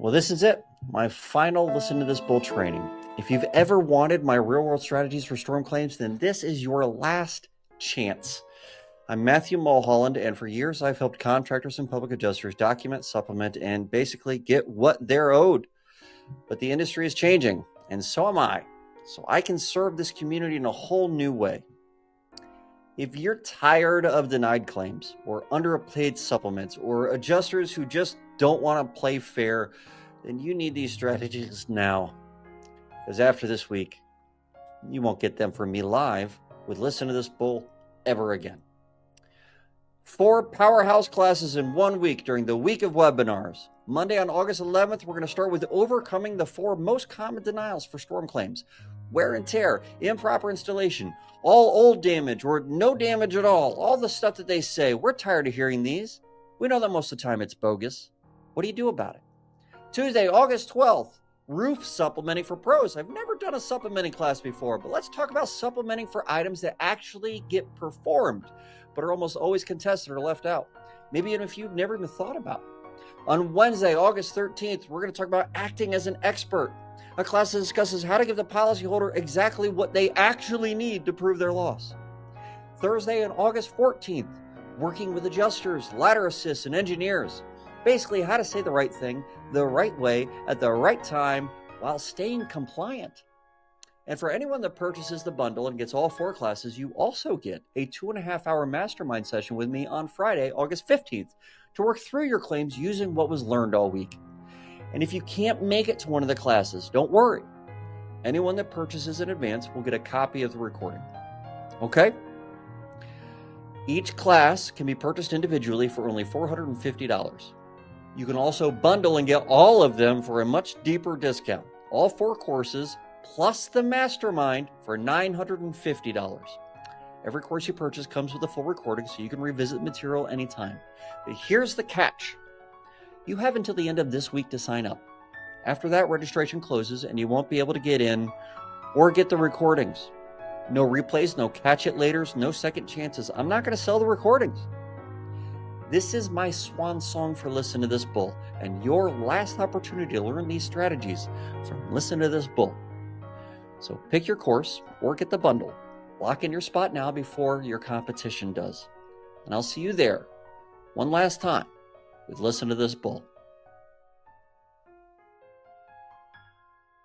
Well, this is it. My final Listen to This Bull training. If you've ever wanted my real-world strategies for storm claims, then this is your last chance. I'm Matthew Mulholland, and for years I've helped contractors and public adjusters document, supplement, and basically get what they're owed. But the industry is changing, and so am I. So I can serve this community in a whole new way. If you're tired of denied claims or underpaid supplements or adjusters who just don't want to play fair, then you need these strategies now. Because after this week, you won't get them from me live with Listen to This Bull ever again. 4 powerhouse classes in 1 week during the week of webinars. Monday on August 11th, we're going to start with overcoming the 4 most common denials for storm claims. Wear and tear, improper installation, all old damage or no damage at all the stuff that they say. We're tired of hearing these. We know that most of the time it's bogus. What do you do about it? Tuesday, August 12th, roof supplementing for pros. I've never done a supplementing class before, but let's talk about supplementing for items that actually get performed, but are almost always contested or left out. Maybe even if you've never even thought about. On Wednesday, August 13th, we're going to talk about acting as an expert. A class that discusses how to give the policyholder exactly what they actually need to prove their loss. Thursday on August 14th, working with adjusters, ladder assists, and engineers. Basically, how to say the right thing, the right way, at the right time, while staying compliant. And for anyone that purchases the bundle and gets all 4 classes, you also get a 2.5-hour mastermind session with me on Friday, August 15th, to work through your claims using what was learned all week. And if you can't make it to one of the classes, don't worry. Anyone that purchases in advance will get a copy of the recording. Okay? Each class can be purchased individually for only $450. You can also bundle and get all of them for a much deeper discount. All 4 courses plus the mastermind for $950. Every course you purchase comes with a full recording so you can revisit the material anytime. But here's the catch. You have until the end of this week to sign up. After that, registration closes and you won't be able to get in or get the recordings. No replays, no catch it laters, no second chances. I'm not going to sell the recordings. This is my swan song for Listen to This Bull and your last opportunity to learn these strategies from Listen to This Bull. So pick your course or get the bundle. Lock in your spot now before your competition does. And I'll see you there one last time with Listen to This Bull.